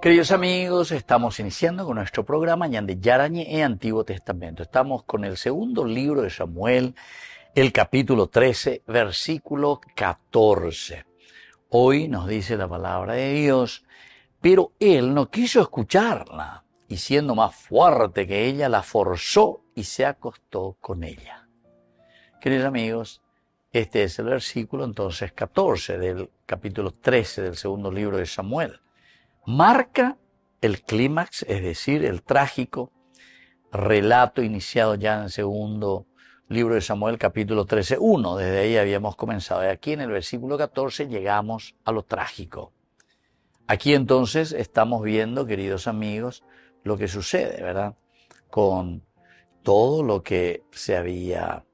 Queridos amigos, estamos iniciando con nuestro programa Ñande Yarañe en Antiguo Testamento. Estamos con el segundo libro de Samuel, el capítulo 13, versículo 14. Hoy nos dice la palabra de Dios, pero él no quiso escucharla, y siendo más fuerte que ella, la forzó y se acostó con ella. Queridos amigos, este es el versículo entonces 14 del capítulo 13 del segundo libro de Samuel. Marca el clímax, es decir, el trágico relato iniciado ya en el segundo libro de Samuel, capítulo 13:1. Desde ahí habíamos comenzado. Y aquí en el versículo 14 llegamos a lo trágico. Aquí entonces estamos viendo, queridos amigos, lo que sucede, ¿verdad? Con todo lo que se había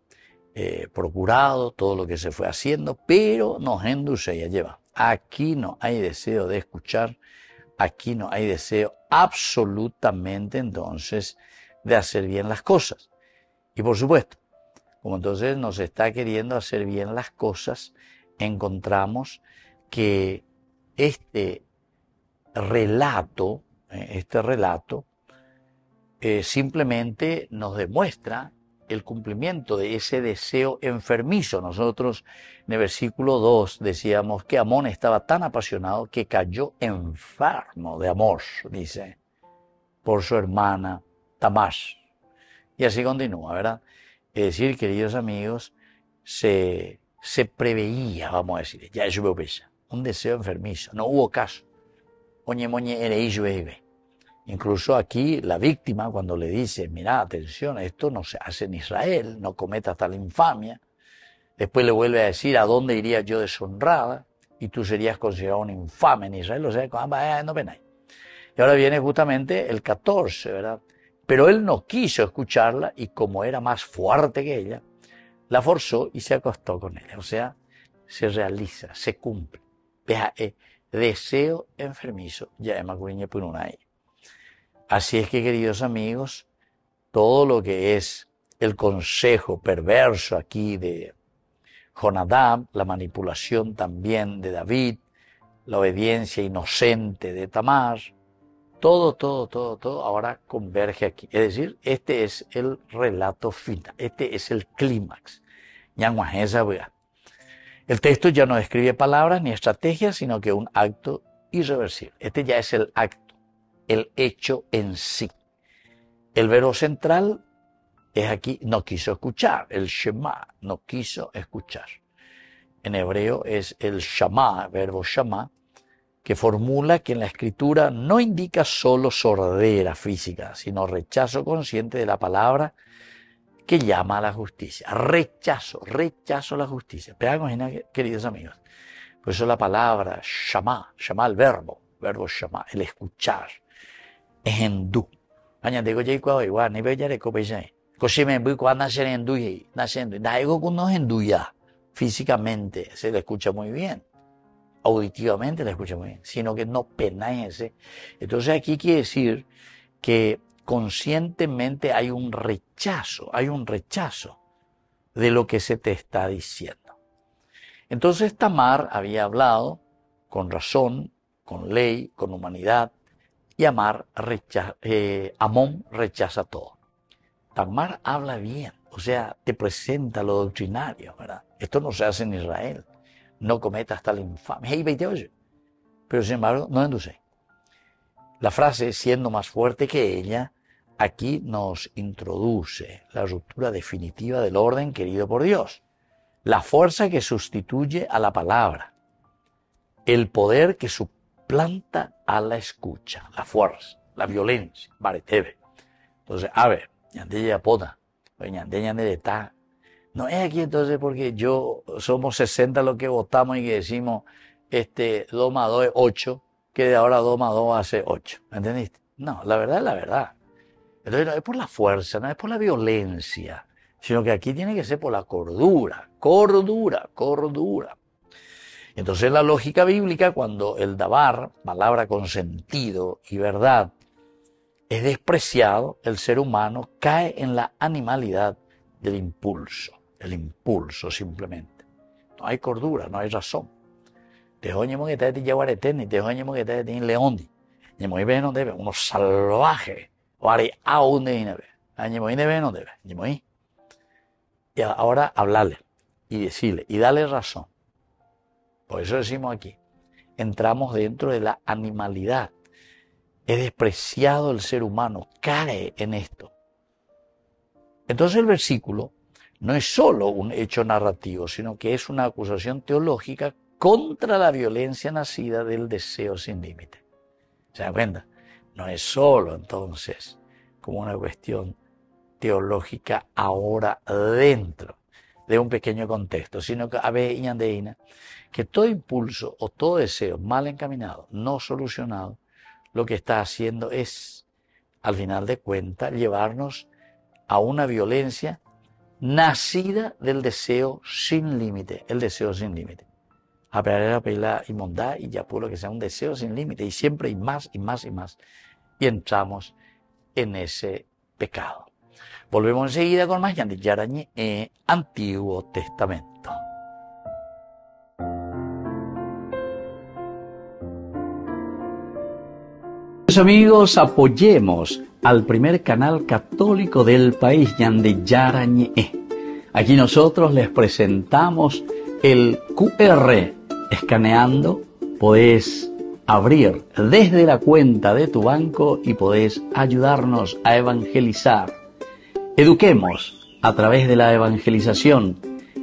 procurado, todo lo que se fue haciendo, pero nos induce y lleva. Aquí no hay deseo de escuchar. Aquí no hay deseo absolutamente entonces de hacer bien las cosas. Y por supuesto, como entonces nos está queriendo hacer bien las cosas, encontramos que este relato simplemente nos demuestra el cumplimiento de ese deseo enfermizo. Nosotros en el versículo 2 decíamos que Amón estaba tan apasionado que cayó enfermo de amor, dice, por su hermana Tamar. Y así continúa, ¿verdad? Es decir, queridos amigos, se preveía, vamos a decir, ya eso un deseo enfermizo. No hubo caso. Oñe moñe ereí bebe. Incluso aquí la víctima cuando le dice, mira, atención, esto no se hace en Israel, no cometas tal infamia. Después le vuelve a decir, ¿a dónde iría yo deshonrada? Y tú serías considerado un infame en Israel, o sea, no penáis. Y ahora viene justamente el 14, ¿verdad? Pero él no quiso escucharla y como era más fuerte que ella, la forzó y se acostó con ella. O sea, se realiza, se cumple. Deseo enfermizo, ya es Macuriñe Pununay. Así es que, queridos amigos, todo lo que es el consejo perverso aquí de Jonadab, la manipulación también de David, la obediencia inocente de Tamar, todo ahora converge aquí. Es decir, este es el relato final, este es el clímax. El texto ya no describe palabras ni estrategias, sino que un acto irreversible. Este ya es el acto, el hecho en sí. El verbo central es aquí, no quiso escuchar, el shema, no quiso escuchar. En hebreo es el shama, verbo shama, que formula que en la escritura no indica solo sordera física, sino rechazo consciente de la palabra que llama a la justicia. Rechazo la justicia. Pero queridos amigos, por eso la palabra shama, el verbo shama, el escuchar, es hindú. Digo, igual, ni veía de copia. Cosime, voy cuando nace hindú, Daigo cuando hindú ya, físicamente se le escucha muy bien, auditivamente le escucha muy bien, sino que no penaese. Entonces aquí quiere decir que conscientemente hay un rechazo de lo que se te está diciendo. Entonces Tamar había hablado con razón, con ley, con humanidad, y Amón rechaza todo. Tamar habla bien, o sea, te presenta lo doctrinario, ¿verdad? Esto no se hace en Israel. No cometas tal infamia. Pero sin embargo, no induce. La frase, siendo más fuerte que ella, aquí nos introduce la ruptura definitiva del orden querido por Dios. La fuerza que sustituye a la palabra. El poder que suplanta a la escucha. La fuerza, la violencia. Entonces, a ver, no es aquí entonces porque somos 60 los que votamos y que decimos 2 más 2 es 8, que de ahora 2 más 2 hace 8. ¿Entendiste? No, la verdad es la verdad. Entonces no es por la fuerza, no es por la violencia, sino que aquí tiene que ser por la cordura. Entonces la lógica bíblica, cuando el dabar, palabra con sentido y verdad, es despreciado, el ser humano cae en la animalidad del impulso. El impulso simplemente. No hay cordura, no hay razón. Te joñemos que te yaguaretén, te joñemos que te leondi. Ñemoí ve no debe, uno salvaje. Vari aún de inebe. Ñemoí debe no debe. Ñemoí. Y ahora hablarle y decirle y darle razón. Por eso decimos aquí, entramos dentro de la animalidad. Es despreciado el ser humano, cae en esto. Entonces el versículo no es solo un hecho narrativo, sino que es una acusación teológica contra la violencia nacida del deseo sin límite. ¿Se dan cuenta? No es solo entonces como una cuestión teológica ahora dentro de un pequeño contexto, sino que a veces que todo impulso o todo deseo mal encaminado, no solucionado, lo que está haciendo es, al final de cuentas, llevarnos a una violencia nacida del deseo sin límite, el deseo sin límite. A pelar y mondá y ya por lo que sea un deseo sin límite, y siempre hay más y más y más, y entramos en ese pecado. Volvemos enseguida con más Yandé Yarañi en Antiguo Testamento. Amigos, apoyemos al primer canal católico del país, Yandé Yarañi. Aquí nosotros les presentamos el QR. Escaneando, podés abrir desde la cuenta de tu banco y podés ayudarnos a evangelizar. Eduquemos a través de la evangelización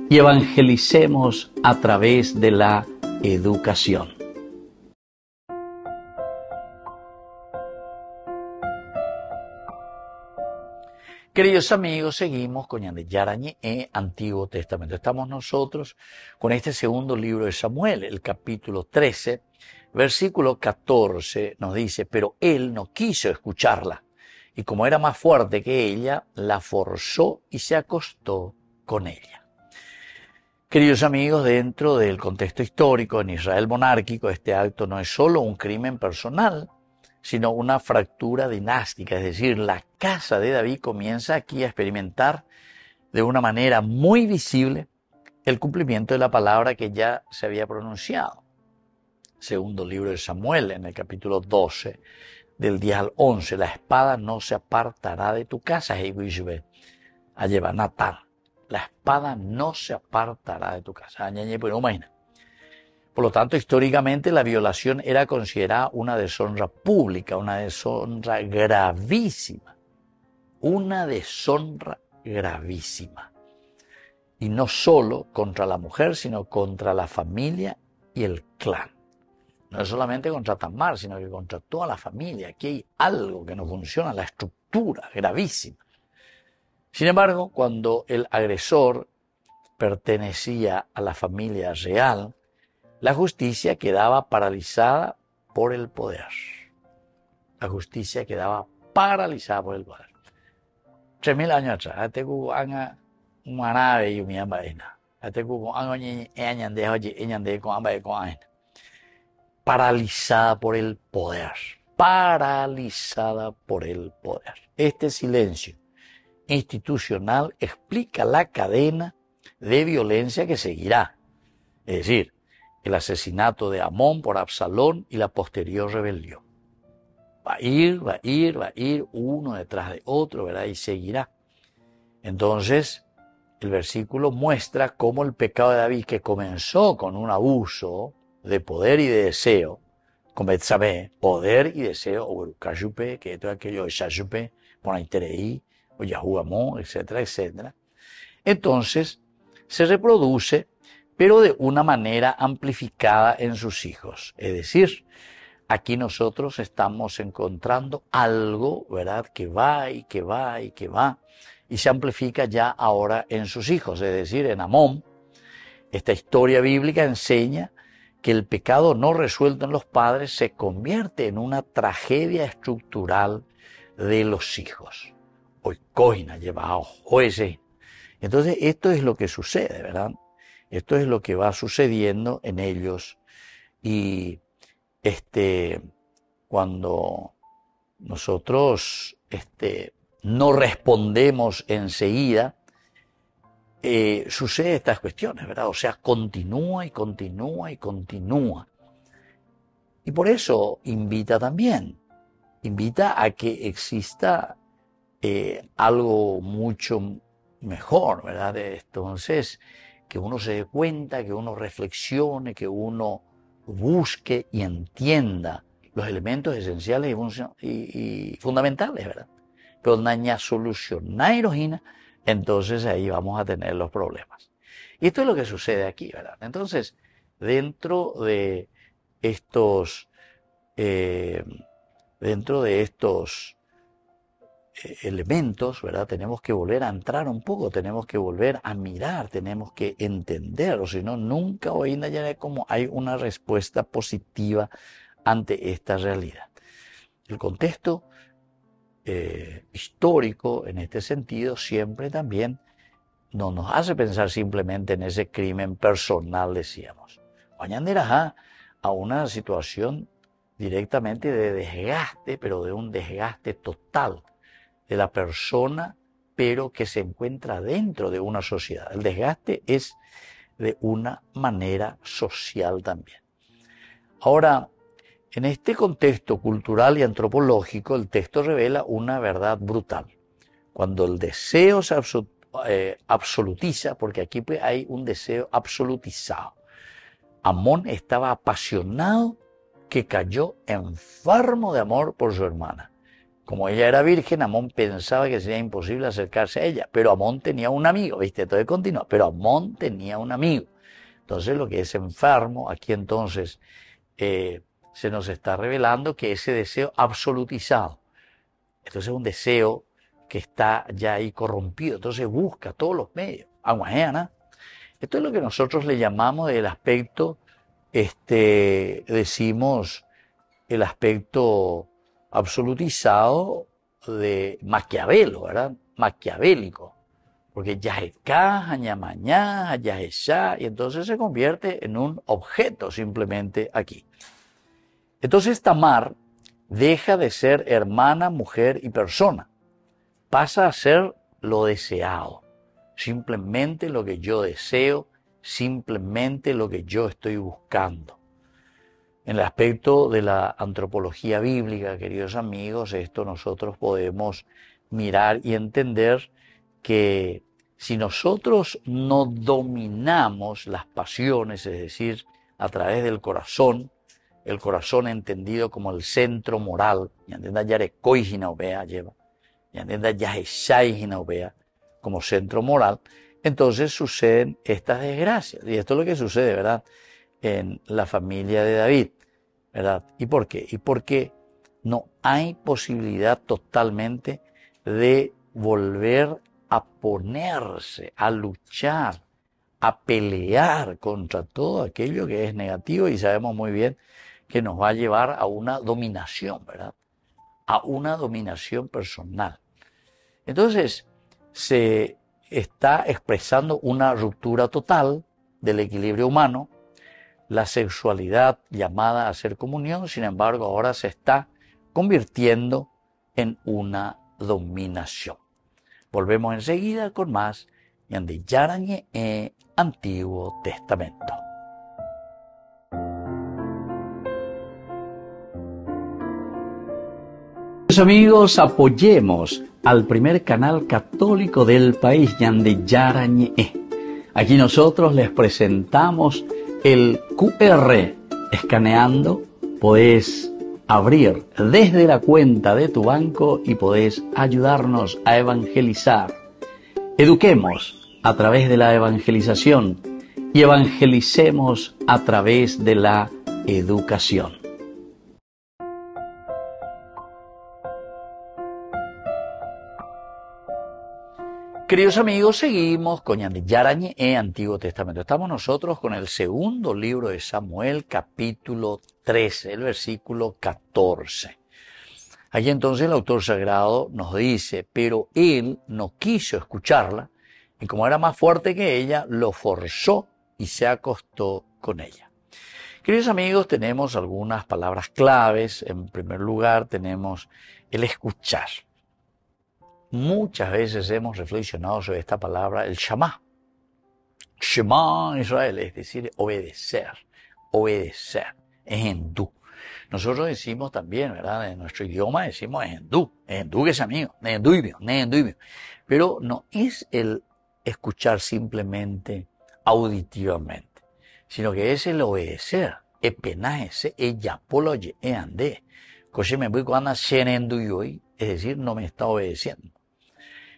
y evangelicemos a través de la educación. Queridos amigos, seguimos con Yandé Yarañi en Antiguo Testamento. Estamos nosotros con este segundo libro de Samuel, el capítulo 13, versículo 14, nos dice, pero él no quiso escucharla, y como era más fuerte que ella, la forzó y se acostó con ella. Queridos amigos, dentro del contexto histórico en Israel monárquico, este acto no es solo un crimen personal, sino una fractura dinástica, es decir, la casa de David comienza aquí a experimentar de una manera muy visible el cumplimiento de la palabra que ya se había pronunciado. Segundo libro de Samuel, en el capítulo 12, del 10 al 11, la espada no se apartará de tu casa, a llevar Natán. La espada no se apartará de tu casa. Por lo tanto, históricamente la violación era considerada una deshonra pública, una deshonra gravísima. Una deshonra gravísima. Y no solo contra la mujer, sino contra la familia y el clan. No es solamente contra Tamar, sino que contra toda la familia. Aquí hay algo que no funciona, la estructura gravísima. Sin embargo, cuando el agresor pertenecía a la familia real, la justicia quedaba paralizada por el poder. La justicia quedaba paralizada por el poder. 3.000 años atrás, hasta que haga una nave y una vaina. Hasta que haga paralizada por el poder. Paralizada por el poder. Este silencio institucional explica la cadena de violencia que seguirá. Es decir, el asesinato de Amón por Absalón y la posterior rebelión. Va a ir, uno detrás de otro, ¿verdad? Y seguirá. Entonces, el versículo muestra cómo el pecado de David, que comenzó con un abuso de poder y de deseo, con Betsabé, poder y deseo, o Kashupe, que todo aquello de Shashupe, por Interei, o Yahú Amón, etcétera, etcétera. Entonces, se reproduce, pero de una manera amplificada en sus hijos. Es decir, aquí nosotros estamos encontrando algo, ¿verdad?, que va y que va y que va, y se amplifica ya ahora en sus hijos, es decir, en Amón. Esta historia bíblica enseña que el pecado no resuelto en los padres se convierte en una tragedia estructural de los hijos. Hoy coina lleva ese. Entonces esto es lo que sucede, ¿verdad? Esto es lo que va sucediendo en ellos y cuando nosotros no respondemos enseguida, sucede estas cuestiones, ¿verdad? O sea, continúa y continúa y continúa. Y por eso invita también invita a que exista algo mucho mejor, ¿verdad? Entonces, que uno se dé cuenta, que uno reflexione, que uno busque y entienda los elementos esenciales y fundamentales, ¿verdad? Pero naña solucionar Hina, entonces ahí vamos a tener los problemas. Y esto es lo que sucede aquí, ¿verdad? Entonces, dentro de estos, eh, dentro de estos elementos, ¿verdad? Tenemos que volver a entrar un poco, tenemos que volver a mirar, tenemos que entender, o si no, nunca hoy en día como hay una respuesta positiva ante esta realidad. El contexto histórico en este sentido siempre también no nos hace pensar simplemente en ese crimen personal, decíamos. Oñanderajá a una situación directamente de desgaste, pero de un desgaste total de la persona, pero que se encuentra dentro de una sociedad. El desgaste es de una manera social también. Ahora, en este contexto cultural y antropológico, el texto revela una verdad brutal. Cuando el deseo se absolutiza, porque aquí pues hay un deseo absolutizado. Amón estaba apasionado que cayó enfermo de amor por su hermana. Como ella era virgen, Amón pensaba que sería imposible acercarse a ella, pero Amón tenía un amigo, ¿viste? Entonces continúa, pero Amón tenía un amigo. Entonces lo que es enfermo, aquí entonces se nos está revelando que ese deseo absolutizado, entonces es un deseo que está ya ahí corrompido, entonces busca todos los medios. Aguajena. Esto es lo que nosotros le llamamos el aspecto, decimos, el aspecto absolutizado de Maquiavelo, ¿verdad? Maquiavélico. Porque ya es caja, ya mañana, ya es ya, y entonces se convierte en un objeto simplemente aquí. Entonces Tamar deja de ser hermana, mujer y persona. Pasa a ser lo deseado. Simplemente lo que yo deseo, simplemente lo que yo estoy buscando. En el aspecto de la antropología bíblica, queridos amigos, esto nosotros podemos mirar y entender que si nosotros no dominamos las pasiones, es decir, a través del corazón, el corazón entendido como el centro moral, como centro moral, entonces suceden estas desgracias. Y esto es lo que sucede, ¿verdad?, en la familia de David, ¿verdad? ¿Y por qué? Y porque no hay posibilidad totalmente de volver a ponerse, a luchar, a pelear contra todo aquello que es negativo, y sabemos muy bien que nos va a llevar a una dominación, ¿verdad? A una dominación personal. Entonces, se está expresando una ruptura total del equilibrio humano. La sexualidad llamada a ser comunión, sin embargo, ahora se está convirtiendo en una dominación. Volvemos enseguida con más Yandi Yarañe Antiguo Testamento. Amigos, apoyemos al primer canal católico del país, Yandi Yarañe. Aquí nosotros les presentamos el QR. Escaneando podés abrir desde la cuenta de tu banco y podés ayudarnos a evangelizar. Eduquemos a través de la evangelización y evangelicemos a través de la educación. Queridos amigos, seguimos con Yarañe Antiguo Testamento. Estamos nosotros con el segundo libro de Samuel, capítulo 13, el versículo 14. Allí entonces el autor sagrado nos dice, pero él no quiso escucharla, y como era más fuerte que ella, lo forzó y se acostó con ella. Queridos amigos, tenemos algunas palabras claves. En primer lugar, tenemos el escuchar. Muchas veces hemos reflexionado sobre esta palabra, el Shama. Shema Israel, es decir, obedecer, obedecer, es hindú. Nosotros decimos también, ¿verdad? En nuestro idioma decimos endú que es amigo, nenduibio. Pero no es el escuchar simplemente auditivamente, sino que es el obedecer. Epenaese, eyapoloye, eande. Es decir, no me está obedeciendo.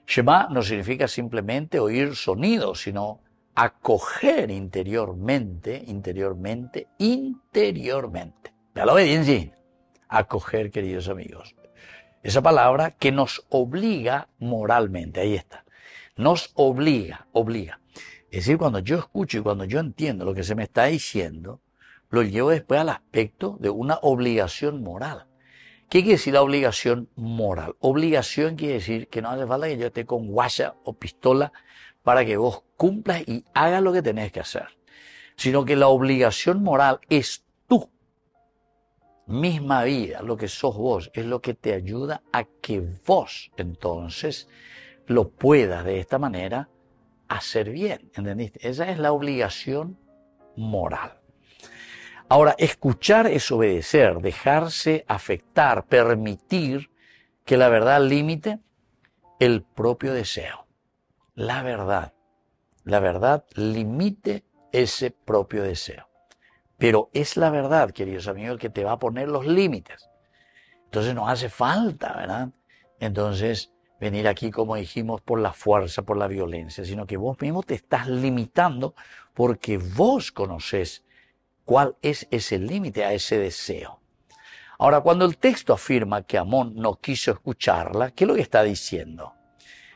Shema no significa simplemente oír sonidos, sino acoger interiormente. Ya la obediencia, acoger, queridos amigos. Esa palabra que nos obliga moralmente, ahí está. Nos obliga. Es decir, cuando yo escucho y cuando yo entiendo lo que se me está diciendo, lo llevo después al aspecto de una obligación moral. ¿Qué quiere decir la obligación moral? Obligación quiere decir que no hace falta que yo esté con guaya o pistola para que vos cumplas y hagas lo que tenés que hacer, sino que la obligación moral es tu misma vida, lo que sos vos, es lo que te ayuda a que vos entonces lo puedas de esta manera hacer bien, ¿entendiste? Esa es la obligación moral. Ahora, escuchar es obedecer, dejarse afectar, permitir que la verdad limite el propio deseo. La verdad limite ese propio deseo. Pero es la verdad, queridos amigos, el que te va a poner los límites. Entonces no hace falta, ¿verdad? Entonces venir aquí, como dijimos, por la fuerza, por la violencia, sino que vos mismo te estás limitando porque vos conocés cuál es ese límite a ese deseo. Ahora, cuando el texto afirma que Amón no quiso escucharla, ¿qué es lo que está diciendo?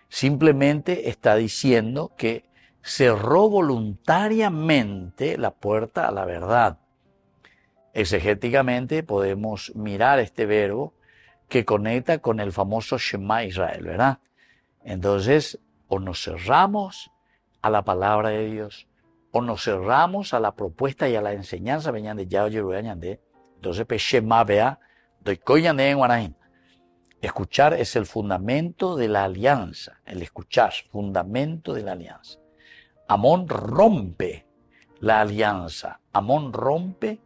Simplemente está diciendo que cerró voluntariamente la puerta a la verdad. Exegéticamente podemos mirar este verbo que conecta con el famoso Shema Israel, ¿verdad? Entonces, o nos cerramos a la palabra de Dios, o nos cerramos a la propuesta y a la enseñanza. Entonces, Shema vea, en Guarajín. Escuchar es el fundamento de la alianza, el escuchar, fundamento de la alianza. Amón rompe la alianza. Amón rompe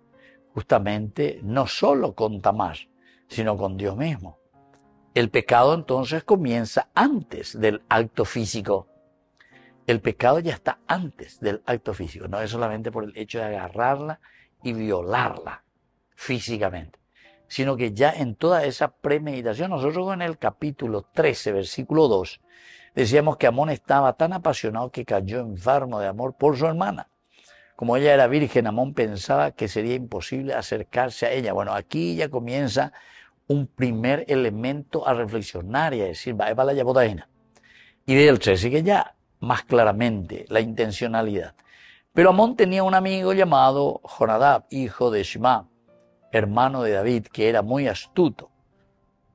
justamente no solo con Tamar, sino con Dios mismo. El pecado entonces comienza antes del acto físico. El pecado ya está antes del acto físico, no es solamente por el hecho de agarrarla y violarla físicamente, sino que ya en toda esa premeditación, nosotros en el capítulo 13, versículo 2, decíamos que Amón estaba tan apasionado que cayó enfermo de amor por su hermana. Como ella era virgen, Amón pensaba que sería imposible acercarse a ella. Bueno, aquí ya comienza un primer elemento a reflexionar y a decir, va para la yabotaina. Y del 13 que ya más claramente la intencionalidad. Pero Amón tenía un amigo llamado Jonadab, hijo de Shema, hermano de David, que era muy astuto.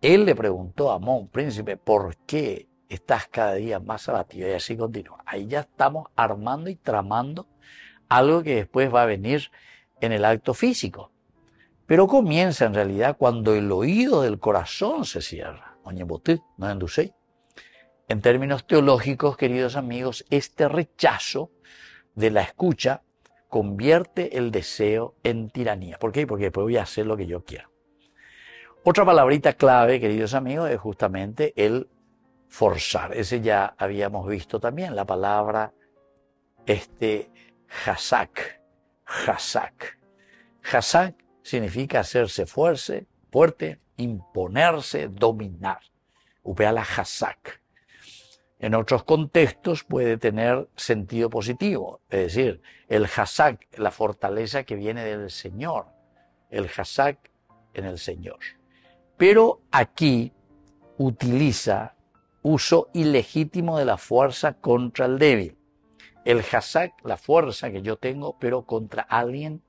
Él le preguntó a Amón, príncipe, ¿por qué estás cada día más abatido? Y así continúa. Ahí ya estamos armando y tramando algo que después va a venir en el acto físico. Pero comienza en realidad cuando el oído del corazón se cierra. En términos teológicos, queridos amigos, este rechazo de la escucha convierte el deseo en tiranía. ¿Por qué? Porque después voy a hacer lo que yo quiero. Otra palabrita clave, queridos amigos, es justamente el forzar. Ese ya habíamos visto también, la palabra Hazak. Hazak significa hacerse fuerte, imponerse, dominar. Upea la Hazak. En otros contextos puede tener sentido positivo, es decir, el Hazak, la fortaleza que viene del Señor, el Hazak en el Señor. Pero aquí utiliza uso ilegítimo de la fuerza contra el débil. El Hazak, la fuerza que yo tengo, pero contra alguien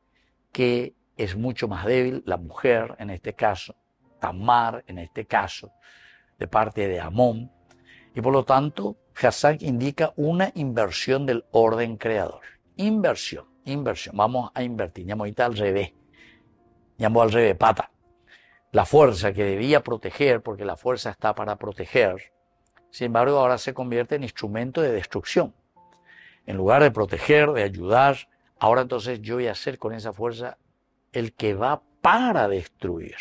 que es mucho más débil, la mujer en este caso, Tamar en este caso, de parte de Amón. Y por lo tanto, Hazak indica una inversión del orden creador. Inversión. Vamos a invertir. Llamo ahorita al revés. Llamo al revés, pata. La fuerza que debía proteger, porque la fuerza está para proteger, sin embargo ahora se convierte en instrumento de destrucción. En lugar de proteger, de ayudar, ahora entonces yo voy a ser con esa fuerza el que va a para destruir.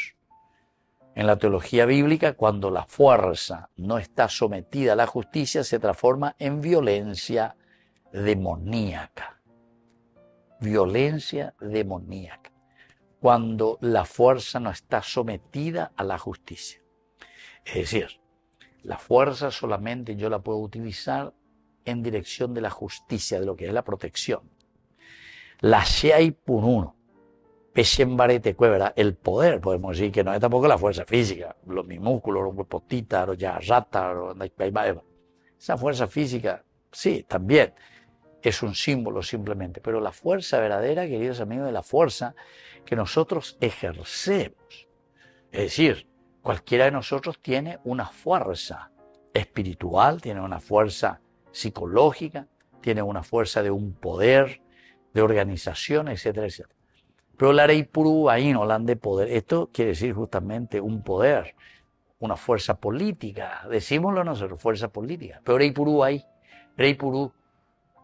En la teología bíblica, cuando la fuerza no está sometida a la justicia, se transforma en violencia demoníaca. Violencia demoníaca. Cuando la fuerza no está sometida a la justicia. Es decir, la fuerza solamente yo la puedo utilizar en dirección de la justicia, de lo que es la protección. La Shei Pununo. ¿Verdad? El poder, podemos decir, que no es tampoco la fuerza física, mis músculos, los potitas, los yarratas, esa fuerza física, sí, también es un símbolo simplemente, pero la fuerza verdadera, queridos amigos, es la fuerza que nosotros ejercemos. Es decir, cualquiera de nosotros tiene una fuerza espiritual, tiene una fuerza psicológica, tiene una fuerza de un poder, de organización, etcétera, etcétera. Pero la Rey Purú ahí no hablan de poder. Esto quiere decir justamente un poder, una fuerza política. Decímoslo nosotros, fuerza política. Pero Rey Purú ahí, Rey Purú,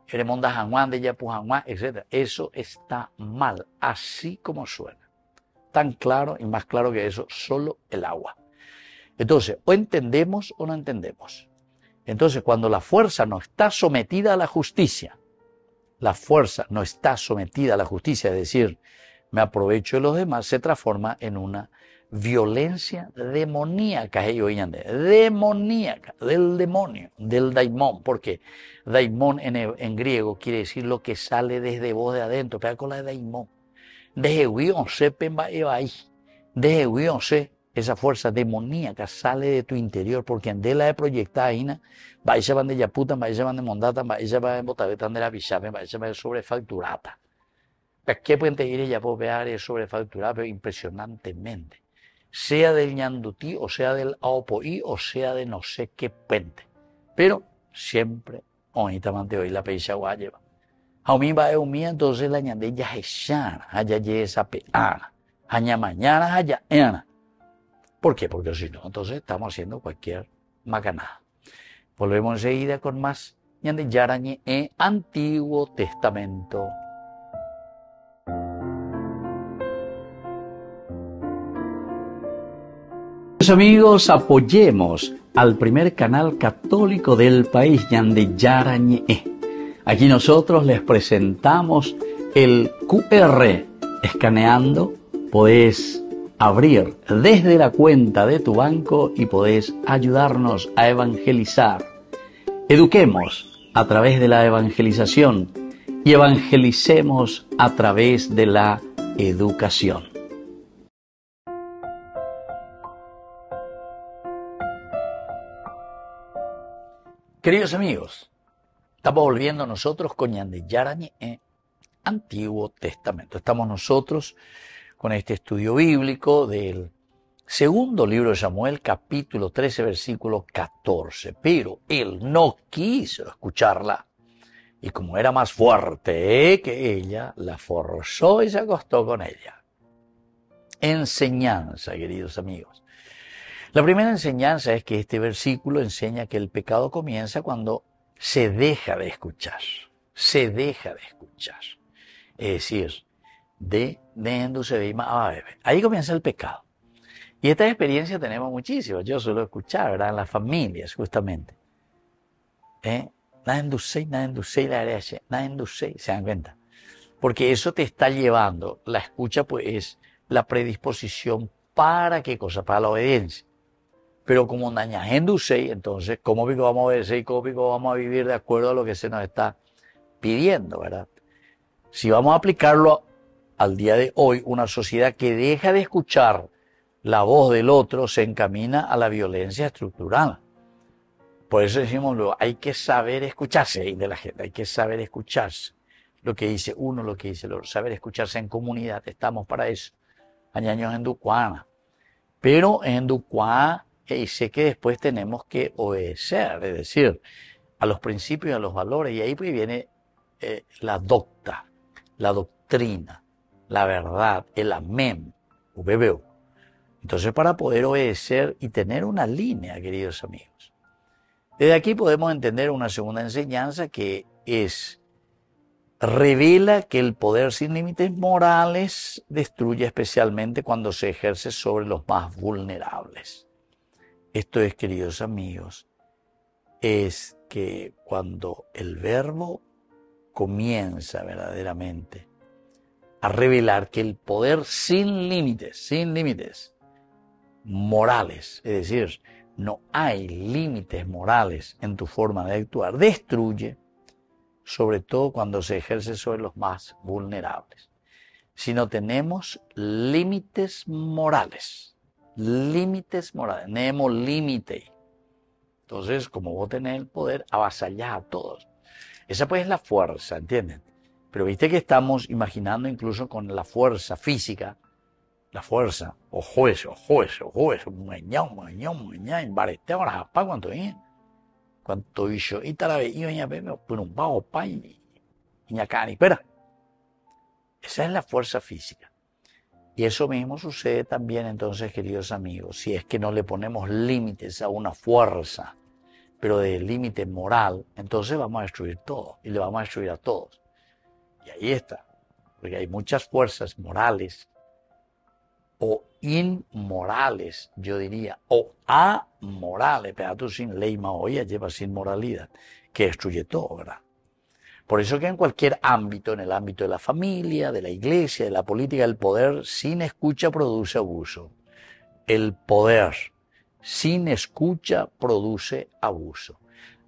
Eremonda Janguán, de Yapu Janguán, etc. Eso está mal, así como suena. Tan claro y más claro que eso, solo el agua. Entonces, o entendemos o no entendemos. Entonces, cuando la fuerza no está sometida a la justicia, la fuerza no está sometida a la justicia, es decir, me aprovecho de los demás, se transforma en una violencia demoníaca, demoníaca, del demonio, del daimón, porque daimón en griego quiere decir lo que sale desde vos de adentro, pega con la de daimón. Esa fuerza demoníaca sale de tu interior, porque en de la de proyectada, vaya van de yaputa, vaya van de mondata, vaya van de botavetan de la bichave, vaya van de sobrefacturata. ¿Qué pueden decir ella por ver sobrefacturada? Pero impresionantemente. Sea del ñandutí, o sea del aopoí, o sea de no sé qué puente. Pero siempre, ahorita hoy la peixa guayeva. A mí va a humir, entonces la ñande ya es llana, allá ya esa peana, allá mañana, allá ena. ¿Por qué? Porque si no, entonces estamos haciendo cualquier macanada. Volvemos enseguida con más ñande yarañe en Antiguo Testamento. Amigos, apoyemos al primer canal católico del país, Ñande Yarañe. Aquí nosotros les presentamos el QR. Escaneando, podés abrir desde la cuenta de tu banco y podés ayudarnos a evangelizar. Eduquemos a través de la evangelización y evangelicemos a través de la educación. Queridos amigos, estamos volviendo nosotros con Ñande Yarañe en Antiguo Testamento. Estamos nosotros con este estudio bíblico del segundo libro de Samuel, capítulo 13, versículo 14. Pero él no quiso escucharla. Y como era más fuerte que ella, la forzó y se acostó con ella. Enseñanza, queridos amigos. La primera enseñanza es que este versículo enseña que el pecado comienza cuando se deja de escuchar. Se deja de escuchar. Es decir, ahí comienza el pecado. Y esta experiencia tenemos muchísimas. Yo suelo escuchar, ¿verdad? En las familias, justamente. ¿Se dan cuenta? Porque eso te está llevando. La escucha, pues, es la predisposición para ¿qué cosa? Para la obediencia. Pero como nañajendusei, entonces, ¿cómo vamos a obedecer y cómo vamos a vivir de acuerdo a lo que se nos está pidiendo, verdad? Si vamos a aplicarlo al día de hoy, una sociedad que deja de escuchar la voz del otro se encamina a la violencia estructural. Por eso decimos luego, hay que saber escucharse de la gente, hay que saber escucharse. Lo que dice uno, lo que dice el otro, saber escucharse en comunidad, estamos para eso. Añaños en Ducuana. Pero en Ducuana, sé que después tenemos que obedecer, es decir, a los principios y a los valores, y ahí pues viene la doctrina, la verdad, el amén, UBBU. Entonces, para poder obedecer y tener una línea, queridos amigos. Desde aquí podemos entender una segunda enseñanza que es revela que el poder sin límites morales destruye especialmente cuando se ejerce sobre los más vulnerables. Esto es, queridos amigos, es que cuando el verbo comienza verdaderamente a revelar que el poder sin límites morales, es decir, no hay límites morales en tu forma de actuar, destruye, sobre todo cuando se ejerce sobre los más vulnerables. Si no tenemos límites morales, tenemos límite. Entonces, como vos tenés el poder, avasallás a todos. Esa pues es la fuerza, ¿entienden? Pero viste que estamos imaginando incluso con la fuerza física, la fuerza, ojo eso, mañana, barete ahora, japá, cuánto bien. Cuánto hizo, y tal vez, y pero un bajo pay, y acá, espera. Esa es la fuerza física. Y eso mismo sucede también entonces, queridos amigos, si es que no le ponemos límites a una fuerza, pero de límite moral, entonces vamos a destruir todo y le vamos a destruir a todos. Y ahí está, porque hay muchas fuerzas morales o inmorales, yo diría, o amorales, pero tú sin ley maoya lleva sin moralidad, que destruye todo, ¿verdad? Por eso que en cualquier ámbito, en el ámbito de la familia, de la iglesia, de la política, el poder sin escucha produce abuso. El poder sin escucha produce abuso.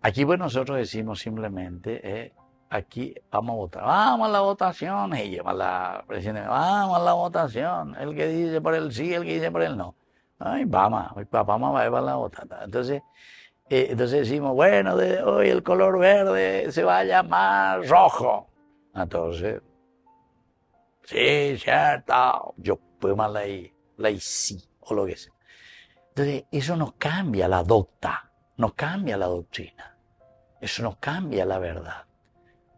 Aquí pues nosotros decimos simplemente, aquí vamos a votar, vamos a la votación, y lleva la presidenta, vamos a la votación, el que dice por el sí, el que dice por el no. Ay, vamos, mi papá va a la votación. Entonces decimos, bueno, de hoy el color verde se va a llamar rojo. Entonces, sí, cierto, yo puedo más la sí, o lo que sea. Entonces, eso nos cambia la docta, nos cambia la doctrina, eso nos cambia la verdad.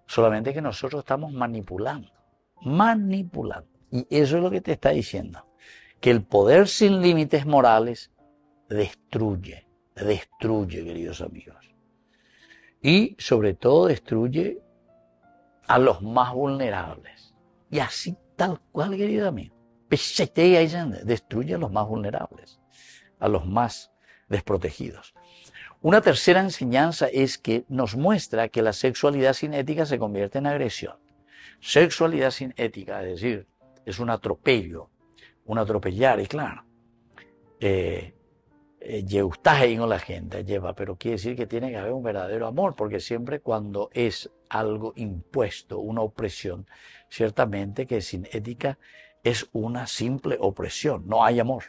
Solamente que nosotros estamos manipulando. Y eso es lo que te está diciendo, que el poder sin límites morales destruye, queridos amigos. Y sobre todo destruye a los más vulnerables. Y así tal cual, querido amigo. Destruye a los más vulnerables, a los más desprotegidos. Una tercera enseñanza es que nos muestra que la sexualidad sin ética se convierte en agresión. Sexualidad sin ética, es decir, es un atropello, un atropellar, y claro, con la gente lleva, pero quiere decir que tiene que haber un verdadero amor, porque siempre cuando es algo impuesto, una opresión, ciertamente que sin ética es una simple opresión, no hay amor.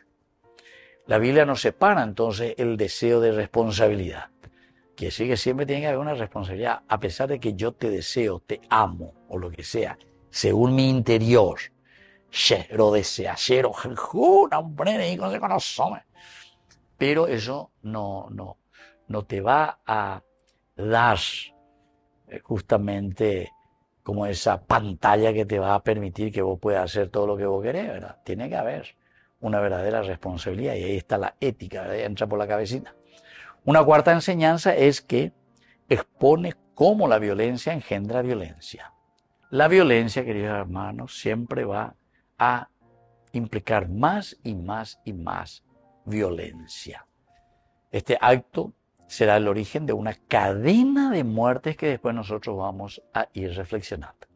La Biblia nos separa entonces el deseo de responsabilidad. Quiere decir que siempre tiene que haber una responsabilidad, a pesar de que yo te deseo, te amo, o lo que sea, según mi interior. Lo desea, pero eso no te va a dar justamente como esa pantalla que te va a permitir que vos puedas hacer todo lo que vos querés, ¿verdad? Tiene que haber una verdadera responsabilidad y ahí está la ética, ¿verdad? Entra por la cabecita. Una cuarta enseñanza es que expone cómo la violencia engendra violencia. La violencia, queridos hermanos, siempre va a implicar más y más y más violencia. Este acto será el origen de una cadena de muertes que después nosotros vamos a ir reflexionando.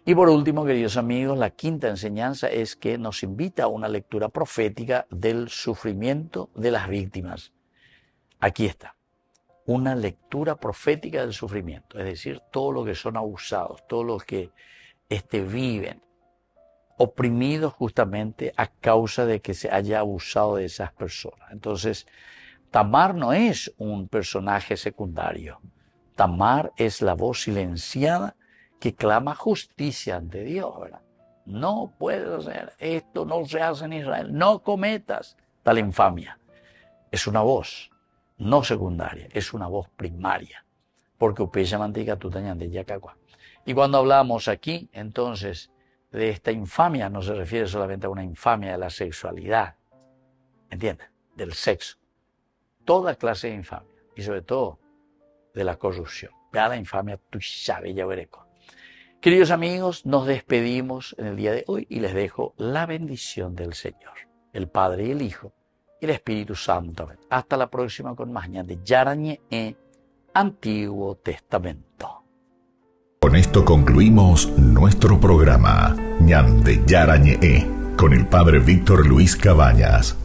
Y por último, queridos amigos, la quinta enseñanza es que nos invita a una lectura profética del sufrimiento de las víctimas. Aquí está, una lectura profética del sufrimiento, es decir, todos los que son abusados, todos los que viven oprimidos justamente a causa de que se haya abusado de esas personas. Entonces, Tamar no es un personaje secundario. Tamar es la voz silenciada que clama justicia ante Dios, ¿verdad? No puedes hacer esto, no se hace en Israel, no cometas tal infamia. Es una voz, no secundaria, es una voz primaria, porque upecha mantica tutañan de Yacagua. Y cuando hablamos aquí, entonces, de esta infamia, no se refiere solamente a una infamia de la sexualidad, ¿entiendes? Del sexo. Toda clase de infamia, y sobre todo de la corrupción. Vea la infamia, tú sabes, ya veré. Queridos amigos, nos despedimos en el día de hoy y les dejo la bendición del Señor, el Padre y el Hijo y el Espíritu Santo. Hasta la próxima con más ñan de Yarañe Antiguo Testamento. Con esto concluimos nuestro programa ñan de Yarañe con el Padre Víctor Luis Cabañas.